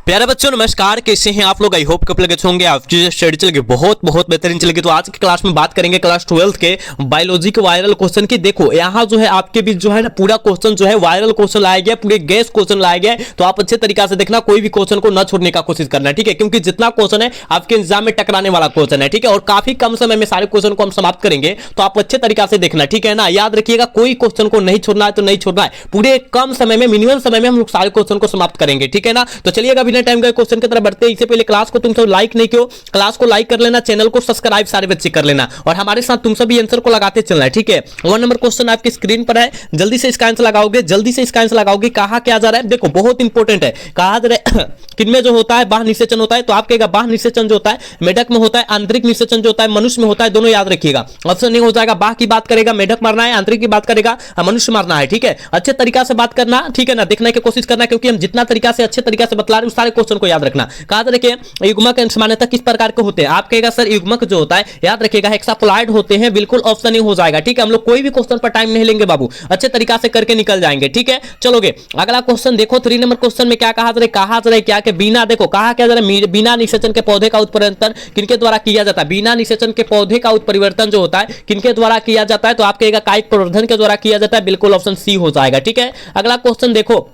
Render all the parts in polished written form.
प्यारे बच्चों नमस्कार, कैसे हैं आप लोग। आई होप कप लगे होंगे आपकी स्टडी चलेगी बहुत बेहतरीन चलेगी। तो आज की क्लास में बात करेंगे क्लास 12 के बायोलॉजी के वायरल क्वेश्चन की। देखो यहाँ जो है आपके बीच जो है ना पूरा क्वेश्चन जो है वायरल क्वेश्चन लाया गया, पूरे गैस क्वेश्चन लाया गया। तो आप अच्छे तरीके से देखना, कोई भी क्वेश्चन को न छोड़ने का कोशिश करना है, ठीक है, क्योंकि जितना क्वेश्चन है आपके एग्जाम में टकराने वाला क्वेश्चन है, ठीक है, और काफी कम समय में सारे क्वेश्चन को हम समाप्त करेंगे। तो आप अच्छे तरीके से देखना, ठीक है ना। याद रखिएगा कोई क्वेश्चन को नहीं छोड़ना है, तो नहीं छोड़ना है। पूरे कम समय में, मिनिमम समय में हम लोग सारे क्वेश्चन को समाप्त करेंगे, ठीक है ना। तो चलिएगा बिना टाइम गए क्वेश्चन की तरफ बढ़ते हैं। इससे पहले क्लास को तुम सब लाइक नहीं किया, क्लास को लाइक कर लेना, चैनल को सब्सक्राइब सारे बच्चे कर लेना, और हमारे साथ तुम सभी आंसर को लगाते चलना है, ठीक है। 1 नंबर क्वेश्चन आपकी स्क्रीन पर है, जल्दी से इसका आंसर लगाओगे, जल्दी से इसका आंसर लगाओगे। कहा क्या जा रहा है, देखो बहुत इंपॉर्टेंट है। कहा जा रहा है किनमें जो होता है बाह्य निषेचन होता है, तो आप कहेगा बाह्य निषेचन जो होता है मेढक में होता है, आंतरिक निषेचन जो होता है मनुष्य में होता है। दोनों याद रखिएगा, ऑप्शन नहीं हो जाएगा। बाह्य की बात करेगा मेढक मारना है, आंतरिक की बात करेगा मनुष्य मारना है, ठीक है। अच्छे तरीका से बात करना, ठीक है ना, देखने की कोशिश करना, क्योंकि हम जितना तरीका से अच्छे तरीके से बतला रहे हैं सारे क्वेश्चन को याद रखना। कहा जा रहा है युग्मक सामान्यतः किस प्रकार के होते हैं, आप कहेगा सर युग्मक जो होता है याद रखिएगा हेक्सापोलाइड होते हैं। बिल्कुल ऑप्शन नहीं हो जाएगा, ठीक है। हम लोग कोई भी क्वेश्चन पर टाइम नहीं लेंगे बाबू, अच्छे तरीका से करके निकल जाएंगे, ठीक है। चलोगे अगला क्वेश्चन देखो। 3 नंबर क्वेश्चन में क्या कहा जा रहा है क्या कि बिना, देखो कहा क्या जा रहा है, बिना निषेचन के पौधे का उत्परिवर्तन किनके द्वारा किया जाता है। बिना निषेचन के पौधे का उत्परिवर्तन जो होता है किनके द्वारा किया जाता है, तो आप कहेगा कायिक प्रवर्धन के द्वारा किया जाता है। बिल्कुल ऑप्शन सी हो जाएगा, ठीक है। अगला क्वेश्चन देखो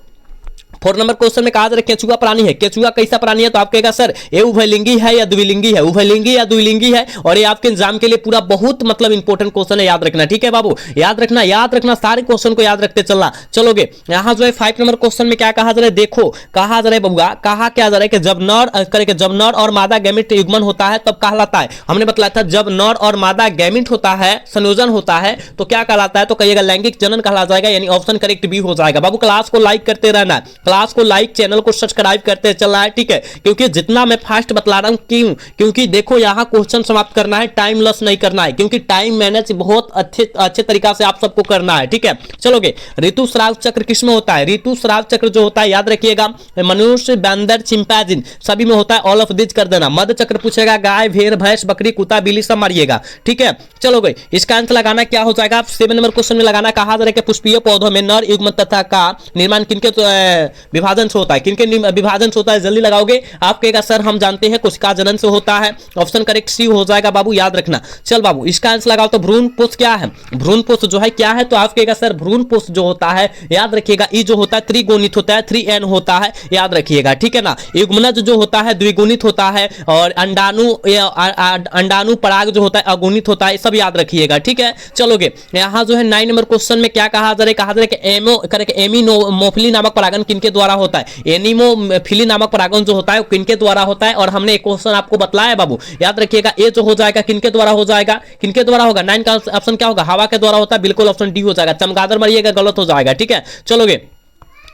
4 नंबर क्वेश्चन में कहा जा रहा है केचुआ प्राणी है। केचुआ कैसा प्राणी है, तो आप कहेगा सर ये उभयलिंगी है या द्विलिंगी है, उभयलिंगी या द्विलिंगी है। और ये आपके एग्जाम के लिए पूरा बहुत मतलब इंपॉर्टेंट क्वेश्चन है, याद रखना, ठीक है बाबू। याद रखना सारे क्वेश्चन को याद रखते चलना। चलोगे यहां जो है 5 नंबर क्वेश्चन में क्या कहा जा रहा है, देखो कहा जा रहा है बबुआ, कहा क्या जा रहा है कि जब नर और मादा गैमेट युग्मन होता है तब कहलाता है। हमने बताया था जब नर और मादा गैमेट होता है, संयोजन होता है, तो क्या कहलाता है, तो कहिएगा लैंगिक जनन कहला जाएगा, यानी ऑप्शन करेक्ट बी हो जाएगा। बाबू क्लास को लाइक करते रहना है, क्लास को लाइक, चैनल को सब्सक्राइब करते चलना है, ठीक है, क्योंकि जितना मैं फास्ट बतला रहा हूं, क्यों, क्योंकि देखो यहां क्वेश्चन समाप्त करना है, टाइम लॉस नहीं करना है, क्योंकि टाइम मैनेज बहुत अच्छे तरीका से आप सबको करना है, ठीक है। चलोगे ऋतुस्राव चक्र किसमें होता है, ऋतुस्राव चक्र जो होता है याद रखिएगा मनुष्य, बंदर, चिंपैंजी सभी में होता है। ऑल ऑफ दिस कर देना। मध्य चक्र पूछेगा गाय, भेड़, भैंस, बकरी, कुत्ता, बिल्ली सब मारिएगा, ठीक है। चलोगे इसका आंसर लगाना क्या हो जाएगा, 7 नंबर क्वेश्चन में लगाना। कहा जा रहा है कि पुष्पीय पौधों में नर युग्म तथा का निर्माण किनके विभाजन से होता है, किनके विभाजन से होता है, जल्दी लगाओगे। आप कहेगा सर हम जानते हैं कोशिका जनन से होता है, ऑप्शन करेक्ट सी हो जाएगा बाबू, याद रखना। चल बाबू इसका आंसर लगाओ। तो भ्रूण पोष क्या है, भ्रूण पोष जो है क्या है, तो आप कहेगा सर भ्रूण पोष जो होता है याद रखिएगा ई जो होता है त्रिगुणित होता है, 3n होता है, याद रखिएगा, ठीक है ना। युग्मनज जो होता है द्विगुणित होता है, और अंडाणु पराग जो होता है अगुणित होता है, सब याद रखिएगा, ठीक है। चलोगे यहां जो है 9 नंबर क्वेश्चन में क्या कहा जा रहा है, कहा जा रहा है कि एमिनोमोफिली नामक परागण किनके द्वारा होता है, एनिमोफिली नामक परागण जो होता है वो किनके द्वारा होता है। और हमने एक क्वेश्चन आपको बतलाया बाबू, याद रखिएगा ए जो हो जाएगा किनके द्वारा हो जाएगा, किनके द्वारा होगा, 9 का ऑप्शन क्या होगा, हवा के द्वारा होता है। बिल्कुल ऑप्शन डी हो जाएगा। चमगादड़ मारिएगा, गलत हो जाएगा, ठीक है। चलोगे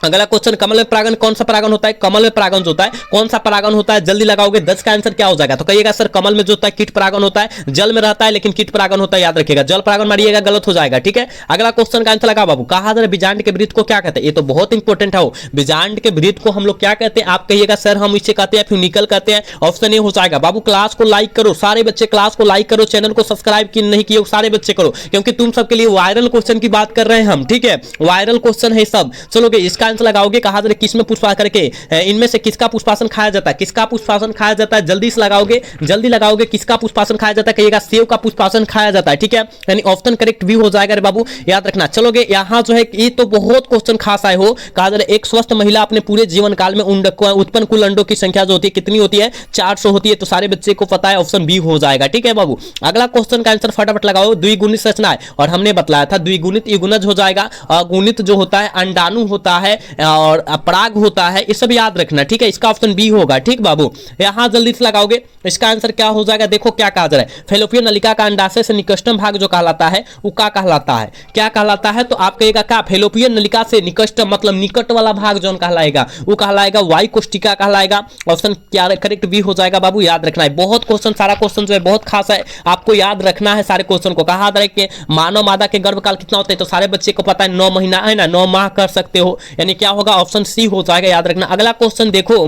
अगला क्वेश्चन, कमल में परागण कौन सा परागण होता है, कमल में परागण जो होता है कौन सा परागण होता है, जल्दी लगाओगे। 10 का आंसर क्या हो जाएगा, तो कहिएगा सर कमल में जो होता है कीट परागण होता है, जल में रहता है लेकिन कीट परागण होता है, याद रखिएगा। जल परागण मारिएगा, गलत हो जाएगा, ठीक है। अगला क्वेश्चन का आंसर लगा बाबू। कहा जा रहा है बीजांड के वृत्त को क्या कहते हैं, ये तो बहुत इंपॉर्टेंट है। बीजांड के वृत्त को हम लोग क्या कहते हैं, आप कहिएगा सर हम इसे कहते हैं फ्यूनिकल कहते हैं, ऑप्शन ए हो जाएगा बाबू। क्लास को लाइक करो, सारे बच्चे क्लास को लाइक करो, चैनल को सब्सक्राइब नहीं किए सारे बच्चे करो, क्योंकि तुम सबके लिए वायरल क्वेश्चन की बात कर रहे हैं हम, ठीक है, वायरल क्वेश्चन है सब। चलोगे इसका आंसर लगाओगे। कहा किसमें पुष्पा करके इनमें से किसका पुष्पासन खाया जाता है, किसका पुष्पासन खाया जाता है, जल्दी से लगाओगे, जल्दी लगाओगे। किसका पुष्पासन खाया जाता है, कहिएगा सेव का पुष्पासन खाया जाता है, ठीक है, यानी ऑप्शन करेक्ट भी हो जाएगा रे बाबू, याद रखना। चलोगे यहां जो है ये तो बहुत क्वेश्चन खास आए हो। कहा जा रहा है एक स्वस्थ महिला अपने पूरे जीवन काल में उत्पन्न कुल अंडों की संख्या जो होती है कितनी होती है, 400 होती है, तो सारे बच्चे को पता है, ऑप्शन बी हो जाएगा, ठीक है बाबू। अगला क्वेश्चन का आंसर फटाफट लगाओ। द्विगुणित संरचना है, और हमने बताया था द्विगुणित युग्मनज हो जाएगा, अगुणित जो होता है अंडाणु होता है, और पराग होता है, ये सब याद रखना, ठीक है। इसका ऑप्शन बी होगा, ठीक बाबू। यहां जल्दी से लगाओगे, इसका आंसर क्या हो जाएगा, देखो क्या कहा जा रहा है, फैलोपियन नलिका का अंडाशय से निकटतम भाग जो कहलाता है वो क्या कहलाता है, क्या कहलाता है, तो आप कहेगा क्या, फैलोपियन नलिका से निकटतम मतलब निकट वाला भाग जो कहलाएगा वो कहलाएगा वायु कोष्टिका कहलाएगा, ऑप्शन क्या करेक्ट बी हो जाएगा बाबू, याद रखना है। बहुत क्वेश्चन, सारा क्वेश्चन जो है बहुत खास है, आपको याद रखना है सारे क्वेश्चन को। कहा जा रहा है कि मानव मादा के गर्भकाल कितना होता है, तो सारे बच्चे को पता है 9 महीना है ना, 9 माह कर सकते हो, यानी क्या होगा, ऑप्शन सी हो जाएगा, याद रखना। अगला क्वेश्चन देखो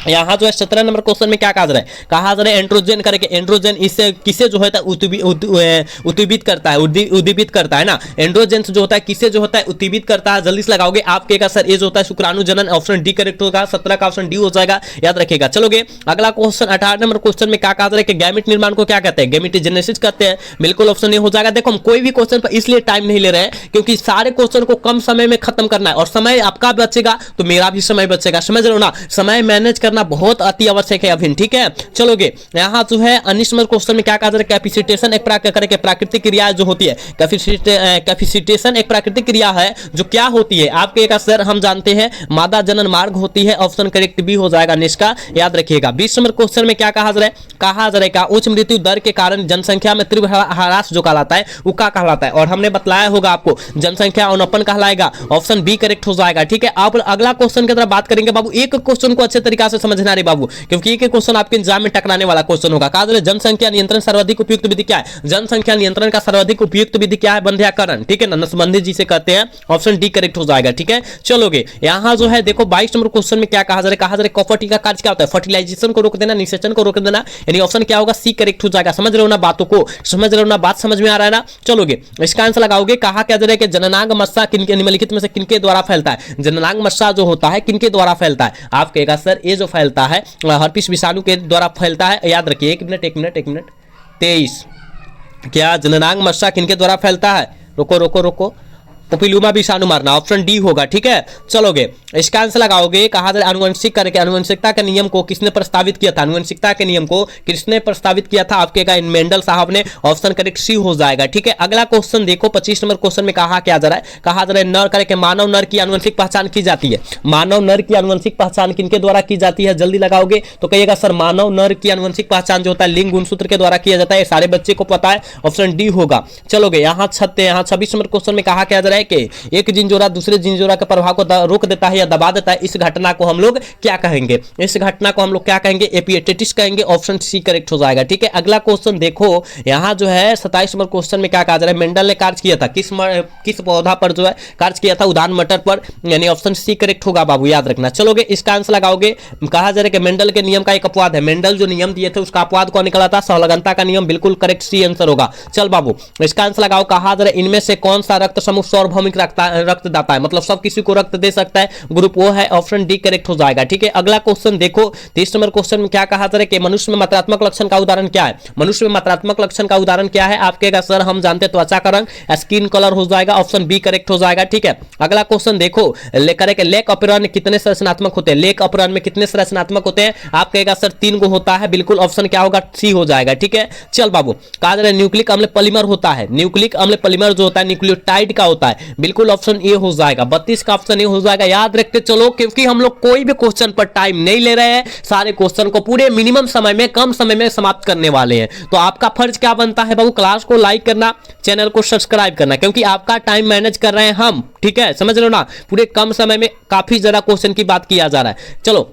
यहाँ जो है 17 नंबर क्वेश्चन में क्या कहा जा रहा है, कहा जा रहा है एंड्रोजन करके, एंड्रोजन इससे किसे जो होता है उद्दीपित करता है, उद्दीपित करता है ना, एंड्रोजन जो होता है किसे जो होता है उद्दीपित करता है, जल्दी से लगाओगे आप कहेगा सर ये जो होता है शुक्राणु जनन, ऑप्शन डी करेक्ट होगा, 17 का ऑप्शन डी हो जाएगा, याद रखिएगा। चलोगे अगला क्वेश्चन 18 नंबर क्वेश्चन में क्या कहा जा रहा है कि गैमेट निर्माण को क्या कहते हैं, गैमेटोजेनेसिस कहते हैं, बिल्कुल ऑप्शन ए हो जाएगा। देखो हम कोई भी क्वेश्चन पर इसलिए टाइम नहीं ले रहे हैं क्योंकि सारे क्वेश्चन को कम समय में खत्म करना है, और समय आपका बचेगा तो मेरा भी समय बचेगा, समझ रहे हो ना, समय मैनेज करना बहुत अति आवश्यक है अभी, ठीक है। चलोगे यहाँ जो है 19 नंबर क्वेश्चन में क्या कहा जा रहा है, कैपेसिटेशन एक प्राकृतिक क्रिया जो होती है, कैपेसिटेशन एक प्राकृतिक क्रिया है जो क्या होती है, आपके का सर हम जानते हैं मादा जनन मार्ग होती है, ऑप्शन करेक्ट भी हो जाएगा निष्का, याद रखिएगा। 20 नंबर क्वेश्चन में क्या कहा जा रहा है, कहा जा रहा है उच्च मृत्यु दर के कारण जनसंख्या में तीव्र ह्रास जो कहलाता है वो क्या कहलाता है, और हमने बतलाया होगा आपको जनसंख्या अवनपन कहलाएगा, ऑप्शन बी करेक्ट हो जाएगा, ठीक है। अब अगला क्वेश्चन की तरफ बात करेंगे बाबू, एक क्वेश्चन को अच्छे तरीके से समझना रे बाबू, क्योंकि एक क्वेश्चन आपके एग्जाम में टकराने वाला क्वेश्चन होगा। कहा जाए जनसंख्या नियंत्रण सर्वाधिक उपयुक्त विधि क्या है, जनसंख्या नियंत्रण का सर्वाधिक उपयुक्त विधि क्या है, बंध्याकरण, ठीक है ना, नसबंदी जिसे कहते हैं, ऑप्शन डी करेक्ट हो जाएगा, ठीक है। चलोगे यहाँ जो है देखो 22 नंबर क्वेश्चन में क्या कहा जा रहा है, कहा जा रहा है कॉपर्टी का कार्य क्या होता है, फर्टिलाइजेशन को रोक देना, निषेचन को रोक देना, यानी ऑप्शन क्या होगा, सी करेक्ट हो जाएगा। समझ रहे हो ना बातों को, समझ रहे हो ना, बात समझ में आ रहा है ना। चलोगे इसका आंसर लगाओगे, कहा क्या जा रहा है कि जननांग मस्सा किनके निम्नलिखित में से किनके द्वारा फैलता है, जननांग मस्सा जो होता है किनके द्वारा फैलता है, आप कहेगा सर ये जो फैलता है हर्पिस विषाणु के द्वारा फैलता है, याद रखिए, एक मिनट 23, क्या जननांग मस्सा किनके द्वारा फैलता है, रोको पपिलुमा विषाणु मारना, ऑप्शन डी होगा, ठीक है। चलोगे इसका आंसर लगाओगे, कहा जाए अनुवंशिक करके, अनुवंशिकता के नियम को किसने प्रस्तावित किया था, अनुवंशिकता के नियम को किसने प्रस्तावित किया था, आपके का मेंडल साहब ने, ऑप्शन करेक्ट सी हो जाएगा, ठीक है। अगला क्वेश्चन देखो 25 नंबर क्वेश्चन में कहा क्या जा रहा है, कहा जा रहा है नर करके मानव नर की अनुवंशिक पहचान की जाती है, मानव नर की अनुवंशिक पहचान किनके द्वारा की जाती है, जल्दी लगाओगे तो कहिएगा सर मानव नर की अनुवंशिक पहचान जो होता है लिंग गुणसूत्र के द्वारा किया जाता है, सारे बच्चे को पता है, ऑप्शन डी होगा। चलोगे यहाँ 26 नंबर क्वेश्चन में कहा क्या जा रहा है कि एक जिंजोरा दूसरे जिंजोरा के प्रभाव को रोक देता है या दबा देता है, इस घटना को हम लोग क्या कहेंगे, इस घटना को हम लोग क्या कहेंगे, एपिएटिटिस कहेंगे, ऑप्शन सी करेक्ट हो जाएगा, ठीक है। अगला क्वेश्चन देखो यहाँ जो है 27 नंबर क्वेश्चन में क्या कहा जा रहा है, मेंडल ने कार्य किया था किस पौधा पर जो है कार्य किया था, उदान मटर पर, यानी ऑप्शन सी करेक्ट होगा बाबू, याद रखना। चलोगे इसका आंसर लगाओगे, कहा जा रहा है कि मेंडल के नियम का एक अपवाद है, मेंडल जो नियम दिए थे उसका अपवाद कौन निकला था, संलग्नता का नियम, बिल्कुल करेक्ट सी आंसर होगा। चल बाबू इसका आंसर लगाओ, कहा जा रहा है इनमें से कौन सा रक्त समूह सार्वभौमिक रक्तदाता है, मतलब सब किसी को रक्त दे सकता है, ग्रुप वो है, ऑप्शन डी करेक्ट हो जाएगा, ठीक है। अगला क्वेश्चन देखो 30 नंबर क्वेश्चन में क्या कहा जा रहा है कि मनुष्य में मात्रात्मक लक्षण का उदाहरण क्या है, मनुष्य में मात्रात्मक लक्षण का उदाहरण क्या है, आप कहेगा सर हम जानते हैं त्वचा का रंग, स्किन कलर हो जाएगा, ऑप्शन बी करेक्ट हो जाएगा, ठीक है। अगला क्वेश्चन देखो लेक अपहरण कितने संरचनात्मक होते हैं, लेक अपहरण में कितने संरचनात्मक होते हैं, आप कहेगा सर 3 गो होता है, बिल्कुल ऑप्शन क्या होगा, सी हो जाएगा, ठीक है। चल बाबू कहा जा रहा है न्यूक्लिक अम्ल पॉलीमर होता है, न्यूक्लिक अम्ल पॉलीमर जो होता है न्यूक्लियोटाइड का होता है, बिल्कुल ऑप्शन ए हो जाएगा, 32 का ऑप्शन ए हो जाएगा, याद रखते चलो, क्योंकि हम लोग कोई भी क्वेश्चन पर टाइम नहीं ले रहे हैं, सारे क्वेश्चन को पूरे मिनिमम समय में, कम समय में समाप्त करने वाले हैं। तो आपका फर्ज क्या बनता है बाबू, क्लास को लाइक करना, चैनल को सब्सक्राइब करना, क्योंकि आपका टाइम मैनेज कर रहे हैं हम, ठीक है, समझ लो ना, पूरे कम समय में काफी ज्यादा क्वेश्चन की बात किया जा रहा है। चलो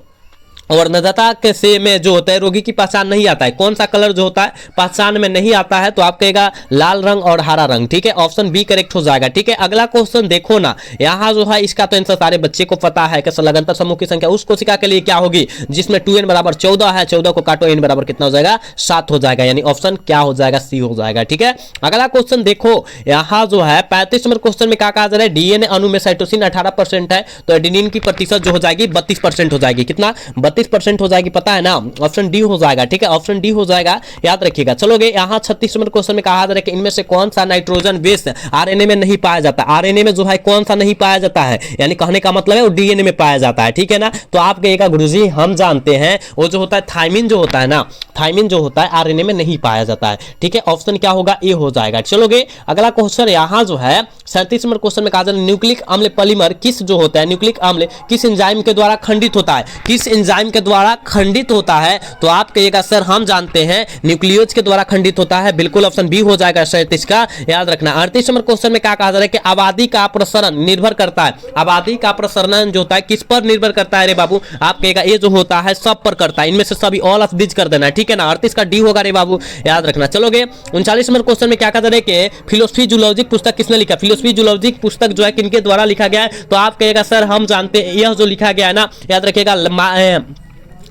और नदाता के से में जो होता है रोगी की पहचान नहीं आता है, कौन सा कलर जो होता है पहचान में नहीं आता है, तो आप कहेगा लाल रंग और हरा रंग, ठीक है, ऑप्शन बी करेक्ट हो जाएगा, ठीक है। अगला क्वेश्चन देखो ना, यहाँ जो है इसका तो आंसर सारे बच्चे को पता है कि संलग्नता समूह की संख्या उस कोशिका के लिए क्या होगी जिसमें 2n बराबर 14 है, 14 को काटो n बराबर कितना हो जाएगा, 7 हो जाएगा, यानी ऑप्शन क्या हो जाएगा, सी हो जाएगा, ठीक है। अगला क्वेश्चन देखो यहाँ जो है 35 नंबर क्वेश्चन में क्या कहा जा रहा है, डीएनए अणु में साइटोसिन 18% है, तो एडेनिन की प्रतिशत जो हो जाएगी 32% हो जाएगी, कितना 32% हो जाएगी, पता है ना, ऑप्शन डी हो जाएगा, ठीक है, ऑप्शन डी हो जाएगा, याद रखिएगा। चलोगे यहाँ 36 नंबर क्वेश्चन में कहा जा रहा है कि इनमें से कौन सा नाइट्रोजन बेस आरएनए में नहीं पाया जाता, आरएनए में जो है कौन सा नहीं पाया जाता है, यानी कहने का मतलब है वो डीएनए में पाया जाता है, ठीक है ना। तो आप कहिएगा गुरुजी हम जानते हैं वो जो होता है थायमिन जो होता है ना, थायमिन जो होता है आरएनए में नहीं पाया जाता है, ठीक है, ऑप्शन क्या होगा, ए हो जाएगा। चलोगे अगला क्वेश्चन यहाँ जो है 37 नंबर क्वेश्चन में कहा जा रहा है न्यूक्लिक अम्ल पॉलीमर किस जो होता है, न्यूक्लिक अम्ल किस एंजाइम के द्वारा खंडित होता है, किस एंजाइम के द्वारा खंडित होता है, तो आप कहिएगा सर हम जानते हैं न्यूक्लियोज के द्वारा खंडित होता है, बिल्कुल ऑप्शन बी हो जाएगा 37 का, याद रखना। 38 नंबर क्वेश्चन में क्या कहा जा रहा है कि आबादी का प्रसरण निर्भर करता है, आबादी का प्रसरण जो होता है किस पर निर्भर करता है रे बाबू, आप कहेगा ये जो होता है सब पर करता है, इनमें से सभी ऑल ऑफ दिस कर देना है, ठीक है ना, 38 का डी होगा रे बाबू, याद रखना। चलोगे 39 नंबर क्वेश्चन में क्या कहा जा रहा है कि फिलोसफी जूलॉजिक पुस्तक किसने लिखा, फिलोसफी जूलॉजिक पुस्तक जो है किनके द्वारा लिखा गया है, तो आप कहेगा सर हम जानते हैं यह जो लिखा गया है ना, याद रखिएगा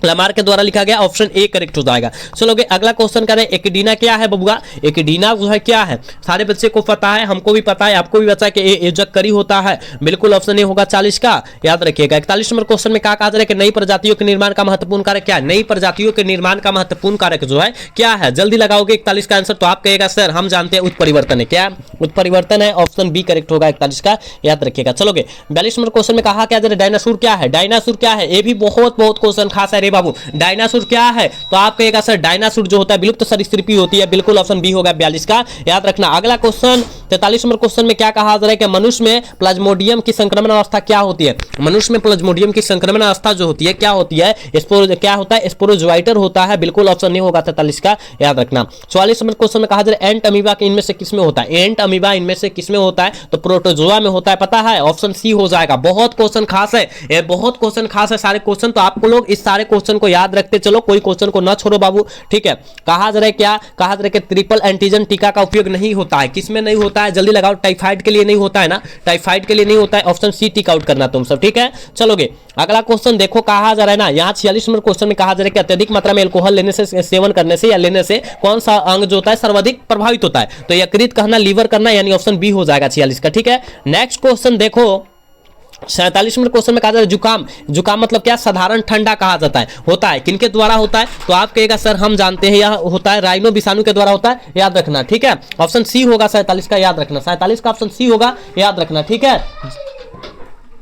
लमार के द्वारा लिखा गया, ऑप्शन ए करेक्ट हो जाएगा। चलोगे अगला क्वेश्चन करें, एकिडीना क्या है बबुआ? एकिडीना जो है क्या है, सारे बच्चे को पता है, हमको भी पता है, आपको भी पता है कि एजकरी होता है, बिल्कुल ऑप्शन ए होगा 40 का, याद रखिएगा। 41 नंबर क्वेश्चन में क्या कहा जा रहा है कि नई प्रजातियों के निर्माण का महत्वपूर्ण कारक क्या है? नई प्रजातियों के निर्माण का महत्वपूर्ण कारक जो है क्या है? जल्दी लगाओगे 41 का आंसर तो आप कहेगा सर हम जानते हैं उत्परिवर्तन है। क्या उत्परिवर्तन है? ऑप्शन बी करेक्ट होगा 41 का, याद रखिएगा। चलोगे 42 नंबर क्वेश्चन में कहा क्या जा रहा है, डायनासोर क्या है? डायनासोर क्या है? ये भी बहुत क्वेश्चन खास है रे बाबू। डायनासोर क्या है तो आप कहेगा सर डायनासोर जो होता है विलुप्त सरीसृपी होती है, बिल्कुल ऑप्शन बी होगा 42 का, याद रखना। अगला क्वेश्चन 43 नंबर क्वेश्चन में क्या कहा जा रहा है कि मनुष्य में प्लाज्मोडियम की संक्रमण अवस्था क्या होती है? मनुष्य में प्लाज्मोडियम की संक्रमण अवस्था जो होती है क्या होती है? क्या होता है? स्पोरोजोइटर होता है, बिल्कुल ऑप्शन नहीं होगा 43 का, याद रखना। 44 नंबर क्वेश्चन में कहा जा रहा है एंट अमीबा इनमें से किसमें होता है? एंट अमीबा इनमें से किसमें होता है? तो प्रोटोजोआ में होता है, पता है, ऑप्शन सी हो जाएगा। बहुत क्वेश्चन खास है, ये बहुत क्वेश्चन खास है सारे क्वेश्चन, तो आपको लोग इस सारे क्वेश्चन को याद रखते चलो, कोई क्वेश्चन को ना छोड़ो बाबू, ठीक है। कहा जा रहा है क्या? कहा जा रहा है कि ट्रिपल एंटीजन टीका का उपयोग नहीं होता है, किसमें नहीं होता है? जल्दी लगाओ, टाइफाइड के लिए नहीं होता है ना, टाइफाइड के लिए नहीं होता है, ऑप्शन सी टिक आउट करना तुम सब, ठीक है। चलोगे अगला क्वेश्चन देखो, कहा जा रहा है ना यहाँ 46 नंबर क्वेश्चन में कहा जा रहा है कि अत्यधिक मात्रा में अल्कोहल लेने से, सेवन करने से या लेने से कौन सा अंग जो होता है सर्वाधिक प्रभावित होता है? तो यकृत कहना, लीवर करना, यानी ऑप्शन बी हो जाएगा 46 का, ठीक है। नेक्स्ट क्वेश्चन देखो 47 नंबर क्वेश्चन में कहा जाता है जुकाम, जुकाम मतलब क्या? साधारण ठंडा कहा जाता है, होता है किनके द्वारा होता है? तो आप कहेगा सर हम जानते हैं यह होता है राइनो विषाणु के द्वारा होता है, याद रखना, ठीक है। ऑप्शन सी होगा 47 का, याद रखना, 47 का ऑप्शन सी होगा, याद रखना, ठीक है।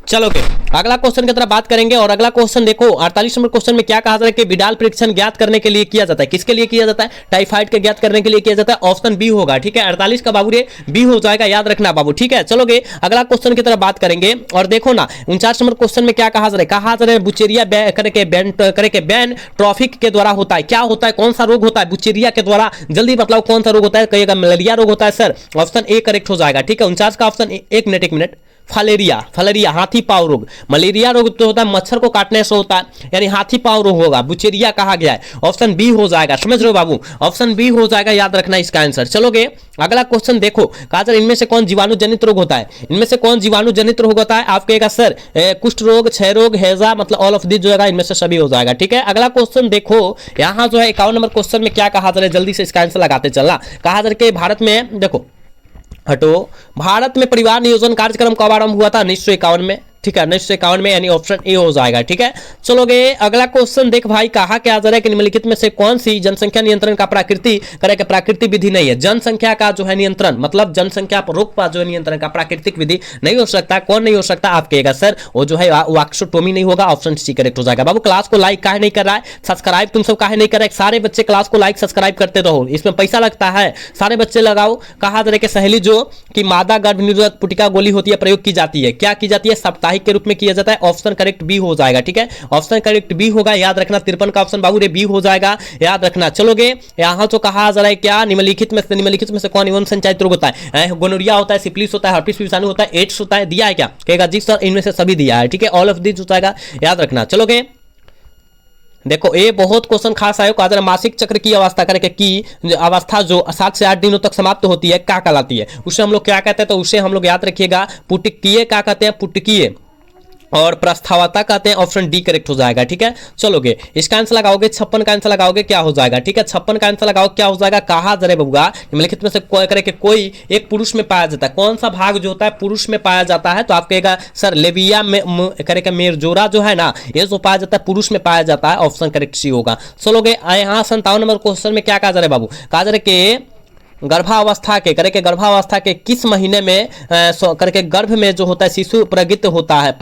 चलो के अगला क्वेश्चन की तरफ बात करेंगे, और अगला क्वेश्चन देखो 48 नंबर क्वेश्चन में क्या कहा जा रहा है कि विडाल परीक्षण ज्ञात करने के लिए किया जाता है, किसके लिए किया जाता है? टाइफाइड के ज्ञात करने के लिए किया जाता है, ऑप्शन बी होगा, ठीक है। 48 का बाबू रे बी हो जाएगा, याद रखना बाबू, ठीक है। चलोगे अगला क्वेश्चन की तरफ बात करेंगे, और देखो ना 49 नंबर क्वेश्चन में क्या कहा जा रहा है? कहा जा रहा है बुचेरिया करके बैन ट्रॉफिक के द्वारा होता है, क्या होता है? कौन सा रोग होता है बुचेरिया के द्वारा? जल्दी बताओ कौन सा रोग होता है? कहेगा मलेरिया रोग होता है सर, ऑप्शन ए करेक्ट हो जाएगा, ठीक है। 49 का ऑप्शन, एक मिनट, फलेरिया, फलेरिया हाथी पाव रोग। मलेरिया रोग तो होता है मच्छर को काटने से होता है, यानी हाथी पाव रोग होगा, बुचेरिया कहा गया है, ऑप्शन बी हो जाएगा, समझ रहे हो बाबू, ऑप्शन बी हो जाएगा, याद रखना इसका आंसर। चलोगे अगला क्वेश्चन देखो, कहा जाए इनमें से कौन जीवाणु जनित रोग होता है? इनमें से कौन जीवाणु जनित रोग होता है? आप कहेगा सर कुष्ठ रोग, क्षय रोग, हैजा, मतलब ऑल ऑफ दिस जो है इनमें से सभी हो जाएगा, ठीक है। अगला क्वेश्चन देखो, यहाँ जो है 51 नंबर क्वेश्चन में क्या कहा जा रहा है, जल्दी से इसका आंसर लगाते चलना। कहा जा रहा है कि भारत में, देखो हटो, भारत में परिवार नियोजन कार्यक्रम कब आरंभ हुआ था? 1951 में, ठीक है, 1951 में, यानी ऑप्शन ए हो जाएगा, ठीक है। चलोगे अगला क्वेश्चन देख भाई, कहा क्या जा रहा है कि निम्नलिखित में से कौन सी जनसंख्या नियंत्रण का प्राकृतिक विधि नहीं है? जनसंख्या का जो है नियंत्रण, मतलब जनसंख्या पर रोक जो है नियंत्रण का प्राकृतिक विधि नहीं हो सकता, कौन नहीं हो सकता? आप कहेगा सर वो जो है वाक्सोटोमी नहीं होगा, ऑप्शन सी करेक्ट हो जाएगा। बाबू क्लास को लाइक काहे नहीं कर रहा है, सब्सक्राइब तुम सब काहे नहीं कर रहे? सारे बच्चे क्लास को लाइक सब्सक्राइब करते रहो, इसमें पैसा लगता है, सारे बच्चे लगाओ। कहा जा रहा है कि सहेली जो कि मादा गर्भ निरोधक पुटिका गोली होती है प्रयोग की जाती है, क्या की जाती है? साप्ताहिक के रूप में किया जाता है, ऑप्शन करेक्ट बी हो जाएगा, ठीक है, ऑप्शन करेक्ट बी होगा, याद रखना। 53 का ऑप्शन बाबू रे बी हो जाएगा, याद रखना। चलोगे यहां तो कहा जा रहा है क्या, निम्नलिखित में से कौन एवं संचारित रोग होता है? गोनोरिया होता है, सिफिलिस होता है, हर्पिस विषाणु होता है, एड्स होता है, दिया है क्या? कहेगा जी सर इनमें से सभी दिया है, ठीक है, ऑल ऑफ दिस हो जाएगा, याद रखना। चलोगे देखो ये बहुत क्वेश्चन खास आयो, कहा मासिक चक्र की अवस्था करके की अवस्था जो 7 से 8 दिनों तक समाप्त होती है क्या कहलाती है? उसे हम लोग क्या कहते हैं? तो उसे हम लोग याद रखिएगा पुटकीय क्या कहते हैं? पुटकीय, और प्रस्तावता कहते हैं, ऑप्शन डी करेक्ट हो जाएगा, ठीक है। चलोगे इसका आंसर लगाओगे, 56 का आंसर लगाओगे, क्या हो जाएगा? ठीक है, 56 का आंसर लगाओ, क्या हो जाएगा? कहा जरे बबुआ निम्नलिखित में से करके कोई एक पुरुष में पाया जाता है, कौन सा भाग जो होता है पुरुष में पाया जाता है? तो आप कहेगा सर लेविया में करके मेरजोरा जो है ना, ये जो पाया जाता है पुरुष में पाया जाता है, ऑप्शन करेक्ट सी होगा। चलोगे यहाँ 57 नंबर क्वेश्चन में क्या कहा जा रहा है बाबू? कहा जा रहा है कि गर्भावस्था के किस महीने में करके गर्भ में जो होता है शिशु प्रगति होता है,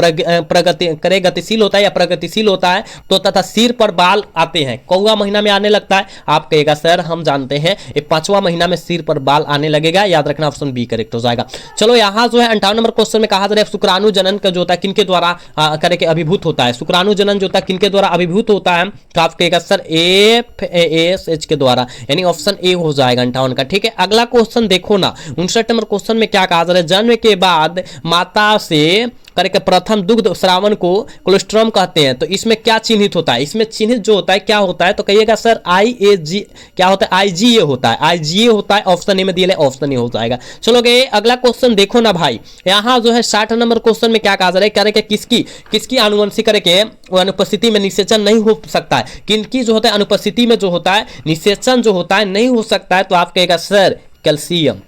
गतिशील होता है या प्रगतिशील होता है, तो तथा सिर पर बाल आते हैं, कौवा महीना में आने लगता है? आप कहेगा सर हम जानते हैं ये 5वां महीना में सिर पर बाल आने लगेगा, याद रखना, ऑप्शन बी करेक्ट हो जाएगा। चलो यहाँ जो है 58 नंबर क्वेश्चन में कहा जा रहा है शुक्राणु जनन का जो होता है किनके द्वारा करके अभिभूत होता है? शुक्राणु जनन जो होता है किनके द्वारा अभिभूत होता है? तो आप कहेगा सर FASH के द्वारा, यानी ऑप्शन ए हो जाएगा 58 का, ठीक है। अगला क्वेश्चन देखो ना 59 नंबर क्वेश्चन में क्या कहा जा रहा है? जन्म के बाद माता से करके प्रथम दुग्ध श्रावण को कोलेस्ट्रॉम कहते हैं। तो इसमें क्या चिन्हित होता है, इसमें चिन्हित जो होता है क्या होता है, तो कहिएगा सर IAG क्या होता है, IgA होता है, IgA होता है। ऑप्शन ए में दिया है, ऑप्शन ए हो जाएगा। चलोगे अगला क्वेश्चन देखो ना भाई, यहाँ जो है 60 नंबर क्वेश्चन में क्या कहा जा रहा है, कह रहे कि किसकी आनुवंशिक करके अनुपस्थिति में निषेचन नहीं हो सकता है, किनकी जो होता है अनुपस्थिति में जो होता है निषेचन जो होता है नहीं हो सकता है। तो आप कहेगा सर कैल्शियम,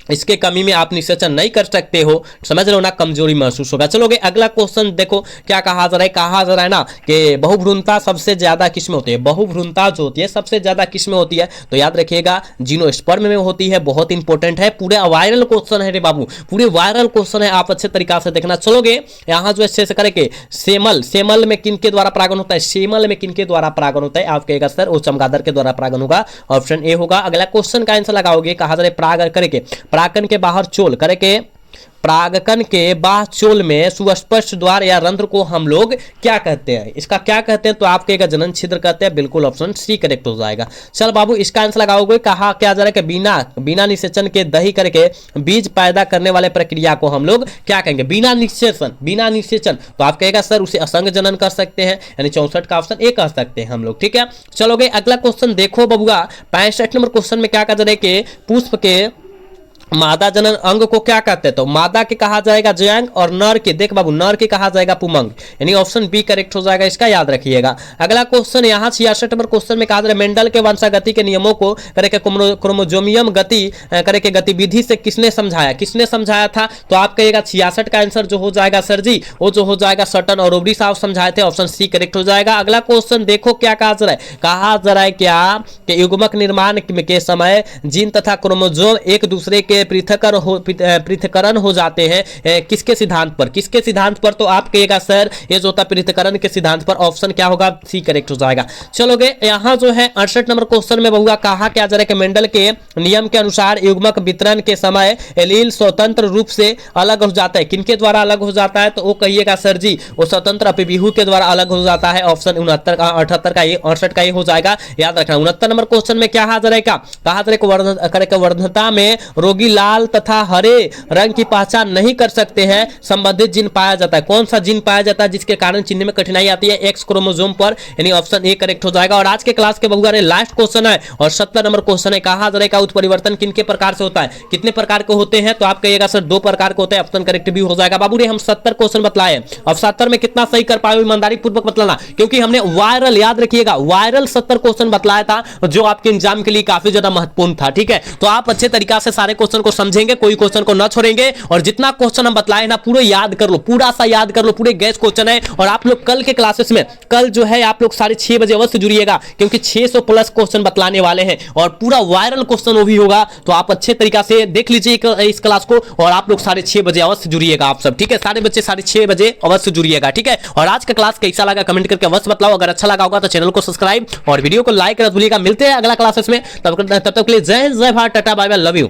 इसके कमी में आप निषेचन नहीं कर सकते हो, समझ रहे हो ना, कमजोरी महसूस होगा। चलोगे अगला क्वेश्चन देखो क्या कहा जा रहा है ना कि बहुभ्रूणता सबसे ज्यादा किसमें होती है, बहुभ्रूणता जो होती है सबसे ज्यादा किसमें होती है, तो याद रखिएगा जिम्नोस्पर्म में होती है। बहुत इंपॉर्टेंट है, पूरे वायरल क्वेश्चन है रे बाबू, पूरे वायरल क्वेश्चन है, आप अच्छे तरीका से देखना। चलोगे यहाँ जो अच्छे से करेंगे सेमल में किनके द्वारा परागण होता है, सेमल में किनके द्वारा परागण होता है, आप कहेगा सर वो चमगादड़ के द्वारा परागण होगा, ऑप्शन ए होगा। अगला क्वेश्चन का आंसर लगाओगे, कहा जा रहा है परागण करके परागकण के बाहर चोल करे के परागकण के बाह्य चोल में सुस्पष्ट द्वार या रंध्र को हम लोग क्या कहते हैं, इसका क्या कहते हैं, तो आप कहेगा जनन छिद्र कहते हैं, बिल्कुल ऑप्शन सी करेक्ट हो जाएगा। चल बाबू इसका आंसर लगाओगे, कहा क्या जा रहा है कि बिना निषेचन के दही करके बीज पैदा करने वाले प्रक्रिया को हम लोग क्या कहेंगे, बिना निषेचन। तो आप कहेगा सर उसे असंग जनन कर सकते हैं, यानी 64 का ऑप्शन ए कह सकते हैं हम लोग, ठीक है। चलोगे अगला क्वेश्चन देखो बबुआ, 65 नंबर क्वेश्चन में क्या कहा जा रहा है कि पुष्प के मादा जनन अंग को क्या कहते हैं, तो मादा के कहा जाएगा जयांग और नर के, देख बाबू, नर के कहा जाएगा पुमंग, यानी ऑप्शन बी करेक्ट हो जाएगा, इसका याद रखिएगा। अगला क्वेश्चन यहाँ 66 नंबर क्वेश्चन में कहा जा रहा है मेंडल के वंशागति के नियमों को करके क्रोमोजोमियम गति करके गतिविधि से किसने समझाया था, तो आप कहिएगा 66 का आंसर जो हो जाएगा सर जी वो जो हो जाएगा सटन और ओवरी साहब समझाए थे, ऑप्शन सी करेक्ट हो जाएगा। अगला क्वेश्चन देखो क्या कहा जा रहा है, कहा जा रहा है क्या कि युग्मक निर्माण के समय जीन तथा क्रोमोजोम एक दूसरे के पृथक्करण हो जाते हैं, किसके सिद्धांत पर, तो आप कहिएगा सर ये जो होता है पृथक्करण के सिद्धांत पर, ऑप्शन क्या होगा, सी करेक्ट हो जाएगा। चलोगे यहाँ जो है 68 नंबर क्वेश्चन में बहुआ कहा क्या जा रहा है कि मेंडल के नियम के अनुसार युग्मक वितरण के समय एलील स्वतंत्र रूप से अलग हो जाता है, किनके द्वारा अलग हो जाता है, तो वो कहिएगा सर जी वो स्वतंत्र अपव्यूह के द्वारा अलग हो जाता है, ऑप्शन 68 का ये हो जाएगा, याद रखना। 69 नंबर क्वेश्चन में क्या कहा जा रहा है वर्धनता में रोगी लाल तथा हरे रंग की पहचान नहीं कर सकते हैं, संबंधित जीन पाया जाता है, कौन सा जीन पाया जाता है जिसके कारण चिन्ह में कठिनाई आती है, एक्स क्रोमोसोम पर, यानी ऑप्शन ए करेक्ट हो जाएगा। और आज के क्लास के बहुआ लास्ट क्वेश्चन है और 70 नंबर क्वेश्चन है, कहा जा रहा है उत्परिवर्तन किनके प्रकार से होता है, कितने प्रकार के होते हैं, तो आप कहिएगा सर 2 प्रकार के होते हैं, ऑप्शन करेक्ट भी हो जाएगा। बाबू रे हम 70 क्वेश्चन बतलाए, अब 70 में कितना सही कर पाए ईमानदारी पूर्वक बतलाना, क्योंकि हमने वायरल, याद रखिएगा वायरल 70 क्वेश्चन बतलाया था जो आपके एग्जाम के लिए काफी ज्यादा महत्वपूर्ण था, ठीक है। तो आप अच्छे तरीका से सारे क्वेश्चन को समझेंगे, कोई क्वेश्चन को न छोड़ेंगे, और जितना क्वेश्चन हम बतलाए ना पूरे याद कर लो, पूरा सा याद कर लो, पूरे गैस क्वेश्चन है। और आप लोग कल के क्लासेस में, कल जो है आप लोग 6:30 बजे अवश्य जुड़िएगा, क्योंकि 600 प्लस क्वेश्चन बतलाने वाले हैं और पूरा वायरल क्वेश्चन वो भी होगा। तो आप अच्छे तरीका से देख लीजिए इस क्लास को, और आप लोग 6:30 बजे अवश्य जुड़िएगा, आप सब, ठीक है। सारे बच्चे 6:30 बजे अवश्य जुड़िएगा, ठीक है। और आज का क्लास कैसा लगा कमेंट करके अवश्य बताओ, अगर अच्छा लगा होगा तो चैनल को सब्सक्राइब और वीडियो को लाइक कर भूलिएगा। मिलते हैं अगला क्लासेस में, तब तक के लिए जय हिंद, जय Bharat, tata bye bye, love you.